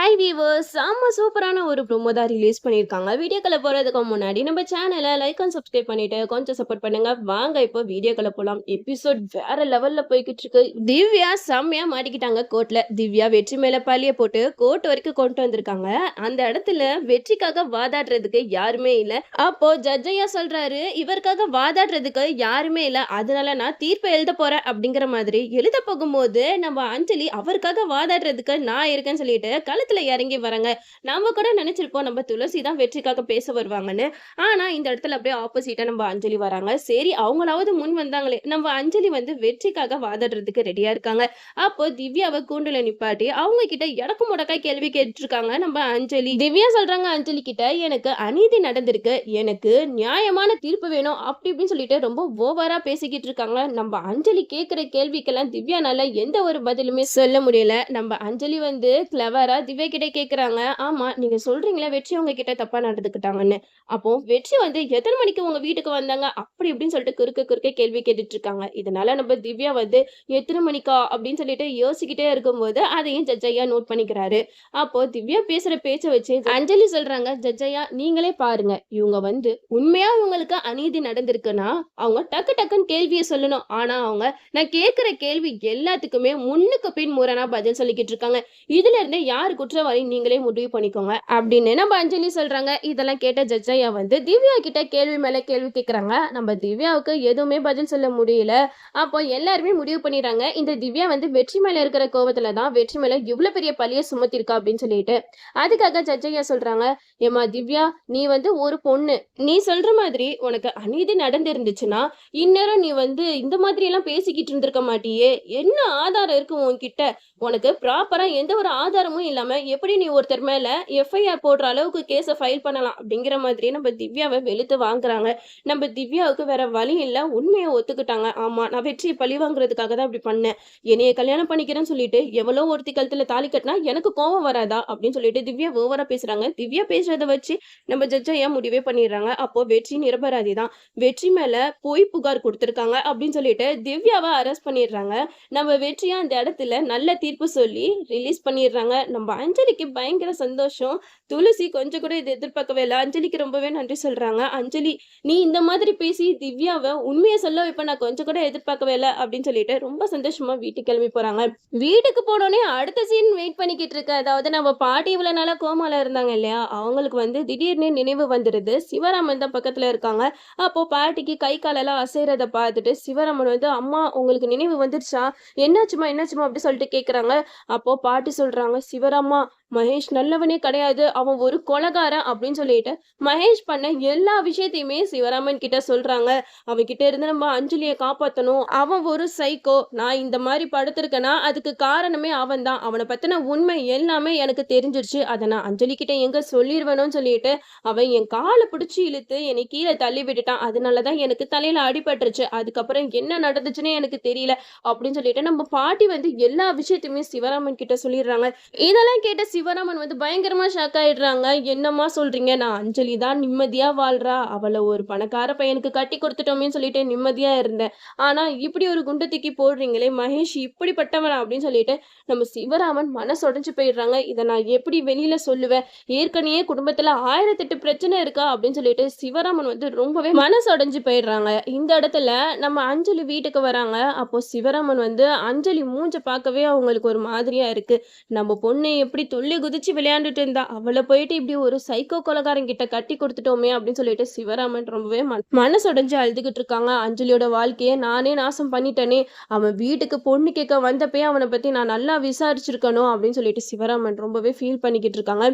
Hi viewers, செம்ம சூப்பரான ஒரு ப்ரோமோ தான் ரிலீஸ் பண்ணியிருக்காங்க. வீடியோக்குள்ள போறதுக்கு முன்னாடி நம்ம சேனலை லைக் அண்ட் சப்ஸ்கிரைப் பண்ணிட்டு கொஞ்சம் சப்போர்ட் பண்ணுங்க. வாங்க இப்போ வீடியோக்குள்ள போலாம். எபிசோட் வேற லெவல்ல போய்கிட்டு இருக்கு. திவ்யா செம்மையா மாட்டிக்கிட்டாங்க கோர்ட்ல. திவ்யா வெற்றி மேல பழிய போட்டு கோர்ட் வரைக்கும் கொண்டு வந்திருக்காங்க. அந்த இடத்துல வெற்றிக்காக வாதாடுறதுக்கு யாருமே இல்ல. அப்போ ஜட்ஜையா சொல்றாரு, இவருக்காக வாதாடுறதுக்கு யாருமே இல்ல, அதனால நான் தீர்ப்பை எழுத போறேன் அப்படிங்கிற மாதிரி எழுத போகும்போது நம்ம அஞ்சலி அவருக்காக வாதாடுறதுக்கு நான் இருக்கேன்னு சொல்லிட்டு களத்துல இறங்கி வராங்க. நாம கூட நினைச்சிருப்போம் நம்ம துளசி தான் வெற்றிக்காக பேச வருவாங்கன்னு. ஆனா இந்த இடத்துல அப்படியே ஆப்போசிட்டா நம்ம அஞ்சலி வராங்க. சரி, அவங்களாவது முன் வந்தாங்களே, நம்ம அஞ்சலி வந்து வெற்றிக்காக வாதாடுறதுக்கு ரெடியா இருக்காங்க. அப்போ திவ்யாவை கூண்டுல நிப்பாட்டி அவங்க கிட்ட எடக்கு முடக்கா கேள்வி கேட்டுருக்காங்க நம்ம அஞ்சலி. திவ்யா சொல்றாங்க அஞ்சலி கிட்ட, எனக்கு அநீதி நடந்திருக்கு, எனக்கு நியாயமான தீர்ப்பு வேணும் அப்படி இப்படின்னு சொல்லிட்டு ரொம்ப ஓவரா பேசிக்கிட்டு இருக்காங்க. நம்ம அஞ்சலி கேட்கிற கேள்விக்கெல்லாம் திவ்யானால எந்த ஒரு பதிலுமே சொல்ல முடியல. நம்ம அஞ்சலி வந்து கிளவரா திவ்யா கிட்ட கேக்குறாங்க, ஆமா நீங்க சொல்றீங்களா வெற்றி உங்க கிட்ட தப்பா நடந்துக்கிட்டாங்கன்னு. அப்போ வெற்றி வந்து எத்தனை மணிக்கு உங்க வீட்டுக்கு வந்தாங்க அப்படி இப்படின்னு சொல்லிட்டு குறுக்க குறுக்க கேள்வி கேட்டுட்டு இருக்காங்க. இதனால நம்ம திவ்யா வந்து எத்தனை மணிக்கா அப்படின்னு சொல்லிட்டு யோசிக்கிட்டே இருக்கும்போது அதையும் ஜட்ஜையா நோட் பண்ணிக்கிறாரு. அப்போ திவ்யா பேசுற பேச்ச வச்சு அஞ்சலி சொல்றாங்க, ஜட்ஜையா நீங்களே பாருங்க, இவங்க வந்து உண்மையா இவங்களுக்கு அநீதி நடந்திருக்குன்னா அவங்க டக்கு டக்குன்னு கேள்வியை சொல்லணும். ஆனா அவங்க நான் கேட்கிற கேள்வி எல்லாத்துக்குமே முன்னுக்கு பின் முரணா பதில் சொல்லிக்கிட்டு இருக்காங்க. இதுல இருந்து யாரு குற்றவாளி நீங்களே முடிவு பண்ணிக்கோங்க அப்படின்னு நம்ம அஞ்சலி சொல்றாங்க. இதெல்லாம் கேட்ட ஜட்ஜையா வந்து திவ்யா கிட்ட கேள்வி மேல கேள்வி கேட்கறாங்க. நம்ம திவ்யாவுக்கு எதுவுமே பதில் சொல்ல முடியல. அப்போ எல்லாருமே முடிவு பண்ணிடுறாங்க, இந்த திவ்யா வந்து வெற்றி மேல இருக்கிற கோவத்துல தான் வெற்றி மேல இவ்வளவு பெரிய பழிய சுமத்திருக்கா அப்படின்னு சொல்லிட்டு. அதுக்காக ஜட்ஜையா சொல்றாங்க, ஏமா திவ்யா, நீ வந்து ஒரு பொண்ணு, நீ சொல்ற மாதிரி உனக்கு அநீதி நடந்திருந்துச்சுன்னா இந்நேரம் நீ வந்து இந்த மாதிரி எல்லாம் பேசிக்கிட்டு இருந்திருக்க மாட்டியே. என்ன ஆதாரம் இருக்கு உன்கிட்ட? உனக்கு ப்ராப்பரா எந்த ஒரு ஆதாரமும் இல்லாம எப்படி நீ ஒருத்தர் மேல எஃப்ஐஆர் போடுற அளவுக்கு கேஸை ஃபைல் பண்ணலாம் அப்படிங்கிற மாதிரி நம்ம திவ்யாவை வெளுத்து வாங்குறாங்க. நம்ம திவ்யாவுக்கு வேற வழி இல்ல, உண்மையை ஒத்துக்கிட்டாங்க. ஆமா, நான் வெற்றியை பழி வாங்குறதுக்காக தான் அப்படி பண்ணேன். என்னைய கல்யாணம் பண்ணிக்கிறேன்னு சொல்லிட்டு எவ்வளோ ஒருத்தி கழுத்துல தாலி கட்டினா எனக்கு கோவம் வராதா அப்படின்னு சொல்லிட்டு திவ்யா ஓவரா பேசுறாங்க. திவ்யா பேசுறத வச்சு நம்ம ஜட்ஜையா முடிவே பண்ணிடுறாங்க. அப்போ வெற்றி நிரபராதி தான், வெற்றி மேல பொய் புகார் கொடுத்திருக்காங்க அப்படின்னு சொல்லிட்டு திவ்யாவை அரெஸ்ட் பண்ணிடுறாங்க. நம்ம வெற்றியா அந்த இடத்துல நல்ல தீர்ப்பு சொல்லி ரிலீஸ் பண்ணிடுறாங்க. நம்ம அஞ்சலிக்கு பயங்கர சந்தோஷம். துளசி கொஞ்சம் கூட இது எதிர்பார்க்கவே இல்லை. அஞ்சலிக்கு ரொம்பவே நன்றி சொல்றாங்க. அஞ்சலி, நீ இந்த மாதிரி பேசி திவ்யாவை உண்மையை சொல்ல வைப்ப நான் கொஞ்சம் கூட எதிர்பார்க்கவே இல்லை அப்படின்னு சொல்லிட்டு ரொம்ப சந்தோஷமா வீட்டுக்கு கிளம்பி போறாங்க. வீட்டுக்கு போனோடனே அடுத்த சீன் வெயிட் பண்ணிக்கிட்டு இருக்கு. அதாவது நம்ம பாட்டி இவ்வளவு நாளா கோமால இருந்தாங்க இல்லையா, அவங்களுக்கு வந்து திடீர்னு நினைவு வந்துடுது. சிவராமன் தான் பக்கத்துல இருக்காங்க. அப்போ பாட்டிக்கு கை காலெல்லாம் அசைறத பார்த்துட்டு சிவராமன் வந்து, அம்மா உங்களுக்கு நினைவு வந்துருச்சா, என்னாச்சுமா அப்படி சொல்லிட்டு கேக்குறாங்க. அப்போ பாட்டி சொல்றாங்க, சிவராமா, மகேஷ் நல்லவனே கிடையாது, அவன் ஒரு கொலைகாரன் அப்படின்னு சொல்லிட்டு மகேஷ் பண்ண எல்லா விஷயத்தையுமே சிவராமன் கிட்ட சொல்றாங்க. அவன் கிட்ட இருந்து நம்ம அஞ்சலியை காப்பாத்தணும், அவன் ஒரு சைக்கோ, நான் இந்த மாதிரி படுத்திருக்கேன்னா அதுக்கு காரணமே அவன் தான், அவனை பத்தின உண்மை எல்லாமே எனக்கு தெரிஞ்சிருச்சு, அதை நான் அஞ்சலி கிட்ட எங்க சொல்லிடுவேணும்னு சொல்லிட்டு அவன் என் காலை பிடிச்சி இழுத்து என்னை கீழே தள்ளி விட்டுட்டான், அதனாலதான் எனக்கு தலையில அடிபட்டுருச்சு, அதுக்கப்புறம் என்ன நடந்துச்சுன்னே எனக்கு தெரியல அப்படின்னு சொல்லிட்டு நம்ம பாட்டி வந்து எல்லா விஷயத்தையுமே சிவராமன் கிட்ட சொல்லிடுறாங்க. இதெல்லாம் கேட்ட சிவராமன் வந்து பயங்கரமா ஷாக் ஆயிடுறாங்க. என்னம்மா சொல்றீங்க, நான் அஞ்சலி தான் நிம்மதியா வாழ்றா, அவளை ஒரு பணக்கார பையனுக்கு கட்டி கொடுத்துட்டோமே சொல்லிட்டு நிம்மதியா இருந்தேன், ஆனா இப்படி ஒரு குண்டு தூக்கி போடுறீங்களே, மகேஷ் இப்படிப்பட்டவனா அப்படின்னு சொல்லிட்டு நம்ம சிவராமன் மனசுடைஞ்சு போயிடுறாங்க. இதை நான் எப்படி வெளியில சொல்லுவேன், ஏற்கனவே குடும்பத்துல 1008 பிரச்சனை இருக்கா அப்படின்னு சொல்லிட்டு சிவராமன் வந்து ரொம்பவே மனசுடைஞ்சு போயிடுறாங்க. இந்த இடத்துல நம்ம அஞ்சலி வீட்டுக்கு வராங்க. அப்போ சிவராமன் வந்து அஞ்சலி மூஞ்ச பார்க்கவே அவங்களுக்கு ஒரு மாதிரியா இருக்கு. நம்ம பொண்ணு எப்படி துள்ளி குதிச்சு விளையாண்டுட்டு இருந்தா, அவளை போயிட்டு இப்படி ஒரு சைக்கோ கொலைகாரன் கிட்ட கட்டி கொடுத்துட்டோமே அப்படின்னு சொல்லிட்டு சிவராமன் ரொம்பவே மனசுடைஞ்சு அழுதுகிட்டு இருக்காங்க. அஞ்சலியோட வாழ்க்கையை நானே நாசம் பண்ணிட்டேனே, அவன் வீட்டுக்கு பொண்ணு கேட்க வந்தப்பே அவனை பத்தி நான் நல்லா விசாரிச்சிருக்கணும் அப்படின்னு சொல்லிட்டு சிவராமன் ரொம்பவே ஃபீல் பண்ணிக்கிட்டு இருக்காங்க.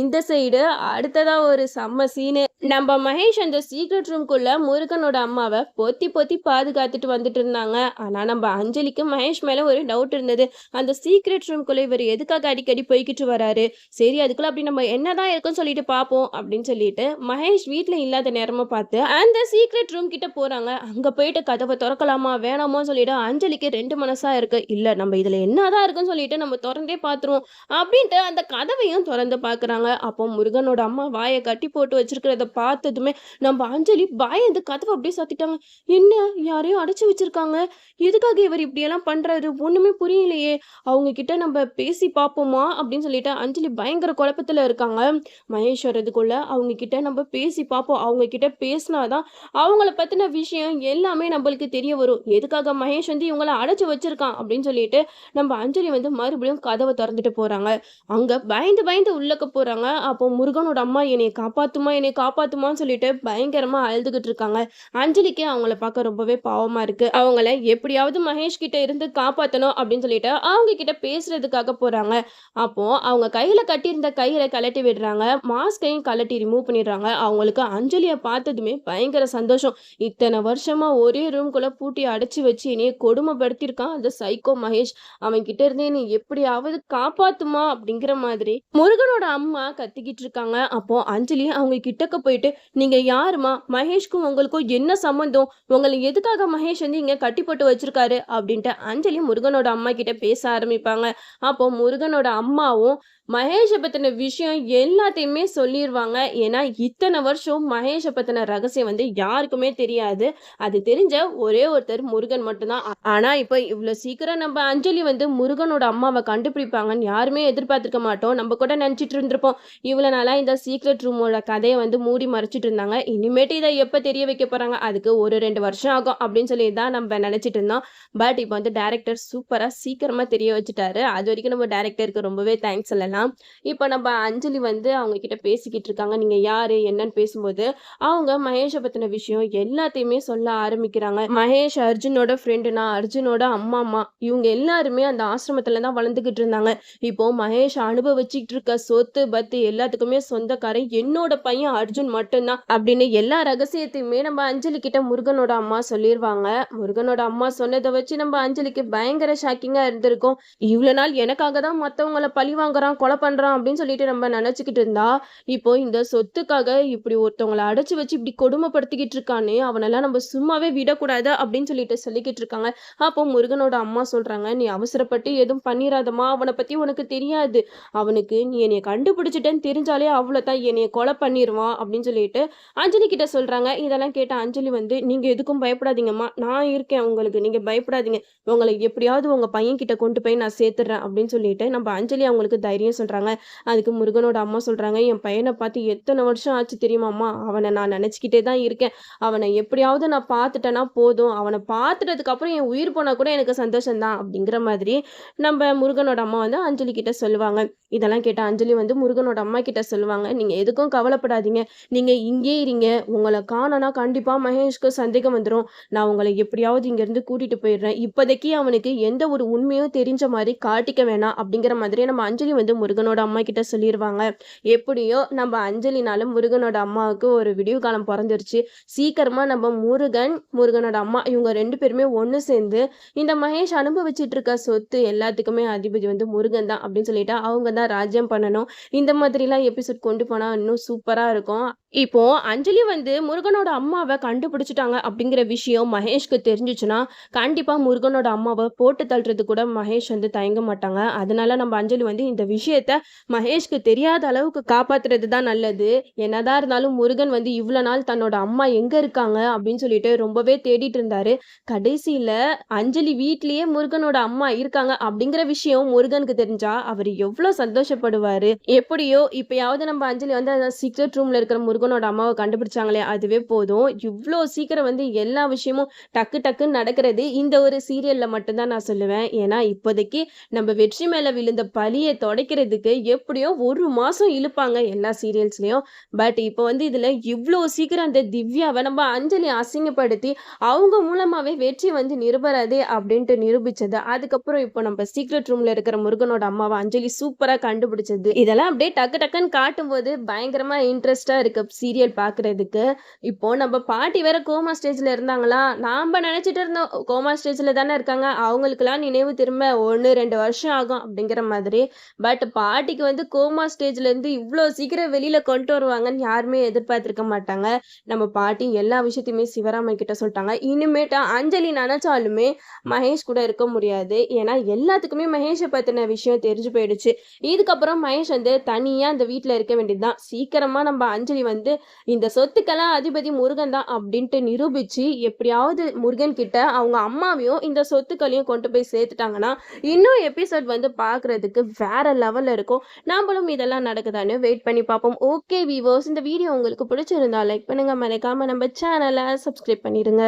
இந்த சைடு அடுத்ததா ஒரு செம்ம சீனு. நம்ம மகேஷ் அந்த சீக்ரெட் ரூம்குள்ள முருகனோட அம்மாவை பொத்தி பொத்தி பாதுகாத்துட்டு வந்துட்டு இருந்தாங்க. ஆனா நம்ம அஞ்சலிக்கு மகேஷ் மேல ஒரு டவுட் இருந்தது, அந்த சீக்ரெட் ரூம்குள்ள இவர் எதுக்காக அடிக்கடி போய்கிட்டு வராரு, சரி அதுக்குள்ள அப்படி நம்ம என்னதான் இருக்குன்னு சொல்லிட்டு பார்ப்போம் அப்படின்னு சொல்லிட்டு மகேஷ் வீட்டுல இல்லாத நேரமா பார்த்து அந்த சீக்ரெட் ரூம் கிட்ட போறாங்க. அங்க போயிட்டு கதவை திறக்கலாமா வேணாமோ சொல்லிட்டு அஞ்சலிக்கு ரெண்டு மனசா இருக்கு. இல்ல நம்ம இதுல என்னதான் இருக்குன்னு சொல்லிட்டு நம்ம திறந்தே பார்த்துருவோம் அப்படின்ட்டு அந்த கதவையும் திறந்து பாக்குறாங்க. அப்போ முருகனோட அம்மா வாயை கட்டி போட்டு வச்சிருக்கிறத பார்த்ததுமே நம்ம அஞ்சலி பயந்து கதவை அப்படியே சாத்திட்டாங்க. என்ன, யாரையும் அடைச்சு வச்சிருக்காங்க, எதுக்காக இவர் இப்படியெல்லாம் பண்றாரு ஒண்ணுமே புரியலையே, அவங்க கிட்ட நம்ம பேசி பார்ப்போமா அப்படின்னு சொல்லிட்டு சொல்லிட்டு அஞ்சலி பயங்கர குழப்பத்துல இருக்காங்க. மகேஷ் வர்றதுக்குள்ள அவங்க கிட்ட நம்ம பேசி பார்ப்போம். அவங்க கிட்ட பேசினாதான் அவங்கள பத்தின விஷயம் எல்லாமே நம்மளுக்கு தெரிய வரும். எதுக்காக மகேஷ் வந்து இவங்கள அடைச்சு வச்சிருக்கான் அப்படின்னு சொல்லிட்டு நம்ம அஞ்சலி வந்து மறுபடியும் கதவை திறந்துட்டு போறாங்க. அங்க பயந்து பயந்து உள்ளக்க போறாங்க. அப்போ முருகனோட அம்மா என்னைய காப்பாத்துமா என்னைய காப்பாத்துமான்னு சொல்லிட்டு பயங்கரமா அழுதுகிட்டு இருக்காங்க. அஞ்சலிக்கு அவங்கள பார்க்க ரொம்பவே பாவமா இருக்கு. அவங்கள எப்படியாவது மகேஷ் கிட்ட இருந்து காப்பாத்தணும் அப்படின்னு சொல்லிட்டு அவங்க கிட்ட பேசுறதுக்காக போறாங்க. அப்போ அவங்க கையில கட்டியிருந்த கயிறை கழட்டி விடுறாங்க. மாஸ்கையும் கழட்டி ரிமூவ் பண்ணிடுறாங்க. அவங்களுக்கு அஞ்சலிய பார்த்ததுமே பயங்கர சந்தோஷம். இத்தனை வருஷமா ஒரே ரூம்குள்ள பூட்டி அடைச்சு வச்சு என்னைய கொடுமைப்படுத்தியிருக்கான் அந்த சைக்கோ மகேஷ். அவன் கிட்ட இருந்து நீ எப்படியாவது காப்பாத்துமா அப்படிங்கிற மாதிரி முருகனோட அம்மா கத்திக்கிட்டு இருக்காங்க. அப்போ அஞ்சலி அவங்க கிட்டக்க போயிட்டு, நீங்க யாருமா? மகேஷ்க்கும் உங்களுக்கும் என்ன சம்பந்தம்? உங்களை எதுக்காக மகேஷ் வந்து இங்க கட்டி போட்டு வச்சிருக்காரு அப்படின்ட்டு அஞ்சலி முருகனோட அம்மா கிட்ட பேச ஆரம்பிப்பாங்க. அப்போ முருகனோட அம்மாவும் மகேஷ பத்தின விஷயம் எல்லாத்தையுமே சொல்லிருவாங்க. ஏன்னா இத்தனை வருஷம் மகேஷ பத்தின ரகசியம் வந்து யாருக்குமே தெரியாது. அது தெரிஞ்ச ஒரே ஒருத்தர் முருகன் மட்டும்தான். ஆனா இப்ப இவ்வளவு சீக்கிரம் நம்ம அஞ்சலி வந்து முருகனோட அம்மாவை கண்டுபிடிப்பாங்கன்னு யாருமே எதிர்பார்த்திருக்க மாட்டோம். நம்ம கூட நினைச்சிட்டு இருந்திருப்போம் இவ்வளவு நாளா இந்த சீக்ரெட் ரூமோட கதையை வந்து மூடி மறைச்சிட்டு இருந்தாங்க. இனிமேட்டு இதை எப்ப தெரிய வைக்க போறாங்க, அதுக்கு ஒரு 2 வருஷம் ஆகும் அப்படின்னு சொல்லி தான் நம்ம நினைச்சிட்டு இருந்தோம். பட் இப்போ வந்து டைரக்டர் சூப்பரா சீக்கிரமா தெரிய வச்சுட்டாரு. அது வரைக்கும் நம்ம டைரக்டருக்கு ரொம்பவே தேங்க்ஸ் சொல்லலாம். இப்ப நம்ம அஞ்சலி வந்து அவங்க கிட்ட பேசிக்கிட்டு இருக்காங்க. நீங்க யாரு என்னன்னு பேசும்போது அவங்க மகேஷ பத்தின விஷயம் எல்லாத்தையுமே சொல்ல ஆரம்பிக்கிறாங்க. மகேஷ் அர்ஜுனோட ஃப்ரெண்டுனா, அர்ஜுனோட அம்மா இவங்க எல்லாருமே அந்த ஆசிரமத்துல தான் வளர்ந்துகிட்டு இருந்தாங்க. இப்போ மகேஷ் அனுபவிச்சுட்டு இருக்க சொத்து பத்து எல்லாத்துக்குமே சொந்தக்காரன் என்னோட பையன் அர்ஜுன் மட்டும்தான் அப்படின்னு எல்லா ரகசியத்தையுமே நம்ம அஞ்சலி கிட்ட முருகனோட அம்மா சொல்லிருவாங்க. முருகனோட அம்மா சொன்னதை வச்சு நம்ம அஞ்சலிக்கு பயங்கர ஷாக்கிங்கா இருந்திருக்கும். இவ்வளவு நாள் எனக்காக தான் மத்தவங்கள பழி வாங்குறான் கொலை பண்றான் அப்படின்னு சொல்லிட்டு நம்ம நினைச்சுக்கிட்டு இருந்தா, இப்போ இந்த சொத்துக்காக இப்படி ஒருத்தவங்களை அடைச்சு வச்சு இப்படி கொடுமைப்படுத்திக்கிட்டு இருக்கானே, அவனெல்லாம் நம்ம சும்மாவே விடக்கூடாது அப்படின்னு சொல்லிக்கிட்டு இருக்காங்க. அப்போ முருகனோட அம்மா சொல்றாங்க, நீ அவசரப்பட்டு எதுவும் பண்ணிராதம்மா, அவனை பத்தி உனக்கு தெரியாது. அவனுக்கு நீ என்னைய கண்டுபிடிச்சிட்டேன்னு தெரிஞ்சாலே அவ்வளவுதான், என்னைய கொலை பண்ணிடுவான் அப்படின்னு சொல்லிட்டு அஞ்சலி கிட்ட சொல்றாங்க. இதெல்லாம் கேட்ட அஞ்சலி வந்து, நீங்க எதுக்கும் பயப்படாதீங்கம்மா, நான் இருக்கேன் உங்களுக்கு, நீங்க பயப்படாதீங்க, உங்களை எப்படியாவது உங்க பையன் கிட்ட கொண்டு போய் நான் சேர்த்துறேன் அப்படின்னு சொல்லிட்டு நம்ம அஞ்சலி அவங்களுக்கு தைரியம் சொல்றாங்க. அதுக்கு முருகனோட அம்மா சொல்றாங்க, என் பையனை பார்த்து எத்தனை வருஷம் ஆச்சு தெரியுமாம்மா, அவனை நான் நினைச்சுக்கிட்டே தான் இருக்கேன். அவனை எப்படியாவது நான் பார்த்துட்டேன்னா போதும், அவனை பார்த்துட்டதுக்கு அப்புறம் என் உயிர் போனா கூட எனக்கு சந்தோஷம்தான் அப்படிங்கிற மாதிரி நம்ம முருகனோட அம்மா வந்து அஞ்சலி கிட்ட சொல்லுவாங்க. இதெல்லாம் கேட்ட அஞ்சலி வந்து முருகனோட அம்மா கிட்ட சொல்லுவாங்க, நீங்க எதுக்கும் கவலைப்படாதீங்க, நீங்க இங்கே இருங்க, உங்களை காணனா கண்டிப்பா மகேஷ்க்கு சந்தேகம் வந்துடும், நான் உங்களை எப்படியாவது இங்க இருந்து கூட்டிட்டு போயிடுறேன், இப்போதைக்கு அவனுக்கு எந்த ஒரு உண்மையும் தெரிஞ்ச மாதிரி காட்டிக்க வேணாம் அப்படிங்கிற மாதிரி நம்ம அஞ்சலி வந்து முருகனோட அம்மா கிட்ட சொல்லிடுவாங்க. எப்படியோ நம்ம அஞ்சலினால முருகனோட அம்மாவுக்கு ஒரு விடிவு காலம் பிறந்துருச்சு. சீக்கிரமா நம்ம முருகனோட அம்மா இவங்க 2 பேருமே ஒண்ணு சேர்ந்து இந்த மகேஷ் அனுபவிச்சுட்டு இருக்க சொத்து எல்லாத்துக்குமே அதிபதி வந்து முருகன் தான் அப்படின்னு சொல்லிட்டு அவங்க தான் ராஜ்யம் பண்ணணும். இந்த மாதிரிலாம் எபிசோட் கொண்டு போனா இன்னும் சூப்பரா இருக்கும். இப்போ அஞ்சலி வந்து முருகனோட அம்மாவை கண்டுபிடிச்சிட்டாங்க அப்படிங்கிற விஷயம் மகேஷ்க்கு தெரிஞ்சிச்சுன்னா கண்டிப்பா முருகனோட அம்மாவை போட்டு தள்ளுறது கூட மகேஷ் வந்து தயங்க மாட்டாங்க. அதனால நம்ம அஞ்சலி வந்து இந்த விஷயத்த மகேஷ்க்கு தெரியாத அளவுக்கு காப்பாத்துறது தான் நல்லது. என்னதான் இருந்தாலும் முருகன் வந்து இவ்வளவு நாள் தன்னோட அம்மா எங்க இருக்காங்க அப்படின்னு சொல்லிட்டு ரொம்பவே தேடிட்டு இருந்தாரு. கடைசியில அஞ்சலி வீட்லயே முருகனோட அம்மா இருக்காங்க அப்படிங்கிற விஷயம் முருகனுக்கு தெரிஞ்சா அவர் எவ்வளவு சந்தோஷப்படுவாரு. எப்படியோ இப்பயாவது நம்ம அஞ்சலி வந்து அந்த சீக்ரெட் ரூம்ல இருக்கிற முருகனோட அம்மாவை கண்டுபிடிச்சாங்களே அதுவே போதும். இவ்வளோ சீக்கிரம் வந்து எல்லா விஷயமும் டக்கு டக்குன்னு நடக்கிறது இந்த ஒரு சீரியல்ல மட்டும்தான் நான் சொல்லுவேன். ஏன்னா இப்போதைக்கு நம்ம வெற்றி மேல விழுந்த பழியை துடைக்கிறதுக்கு எப்படியோ 1 மாசம் இழுப்பாங்க எல்லா சீரியல்ஸ்லயும். பட் இப்போ வந்து இதுல இவ்வளோ சீக்கிரம் அந்த திவ்யாவை நம்ம அஞ்சலி அசிங்கப்படுத்தி அவங்க மூலமாவே வெற்றி வந்து நிரபராதே அப்படின்ட்டு நிரூபிச்சது. அதுக்கப்புறம் இப்போ நம்ம சீக்ரெட் ரூம்ல இருக்கிற முருகனோட அம்மாவை அஞ்சலி சூப்பரா கண்டுபிடிச்சது. இதெல்லாம் அப்படியே டக்கு டக்குன்னு காட்டும் போது பயங்கரமா இன்ட்ரெஸ்டா இருக்கு சீரியல் பாக்குறதுக்கு. இப்போ நம்ம பாட்டி வேற கோமா ஸ்டேஜ்ல இருந்தாங்களா, நாம நினைச்சிட்டு இருந்தோம் கோமா ஸ்டேஜ்ல தானே இருக்காங்க, அவங்களுக்குலாம் நினைவு திரும்ப 1-2 வருஷம் ஆகும் அப்படிங்கிற மாதிரி. பட் பாட்டிக்கு வந்து கோமா ஸ்டேஜ்ல இருந்து இவ்வளோ சீக்கிரம் வெளியில கொண்டு வருவாங்கன்னு யாருமே எதிர்பார்த்திருக்க மாட்டாங்க. நம்ம பாட்டி எல்லா விஷயத்தையுமே சிவராமன் கிட்ட சொல்லிட்டாங்க. இனிமேட்டு அஞ்சலி நினைச்சாலுமே மகேஷ் கூட இருக்க முடியாது. ஏன்னா எல்லாத்துக்குமே மகேஷை பத்தின விஷயம் தெரிஞ்சு போயிடுச்சு. இதுக்கப்புறம் மகேஷ் வந்து தனியா அந்த வீட்டுல இருக்க வேண்டியதுதான். சீக்கிரமா நம்ம அஞ்சலி வந்து வந்து இந்த சொத்துக்கெல்லாம் அதிபதி முருகன் தான் அப்படின்ட்டு நிரூபிச்சு எப்படியாவது முருகன் கிட்ட அவங்க அம்மாவையும் இந்த சொத்துக்களையும் கொண்டு போய் சேர்த்துட்டாங்கன்னா இன்னும் எபிசோட் வந்து பார்க்கறதுக்கு வேற லெவல்ல இருக்கும். நாமளும் இதெல்லாம் நடக்குதான்னு வெயிட் பண்ணி பார்ப்போம். ஓகே வீவர்ஸ், இந்த வீடியோ உங்களுக்கு பிடிச்சிருந்தா லைக் பண்ணுங்க, மறக்காம நம்ம சேனலை சப்ஸ்கிரைப் பண்ணிடுங்க.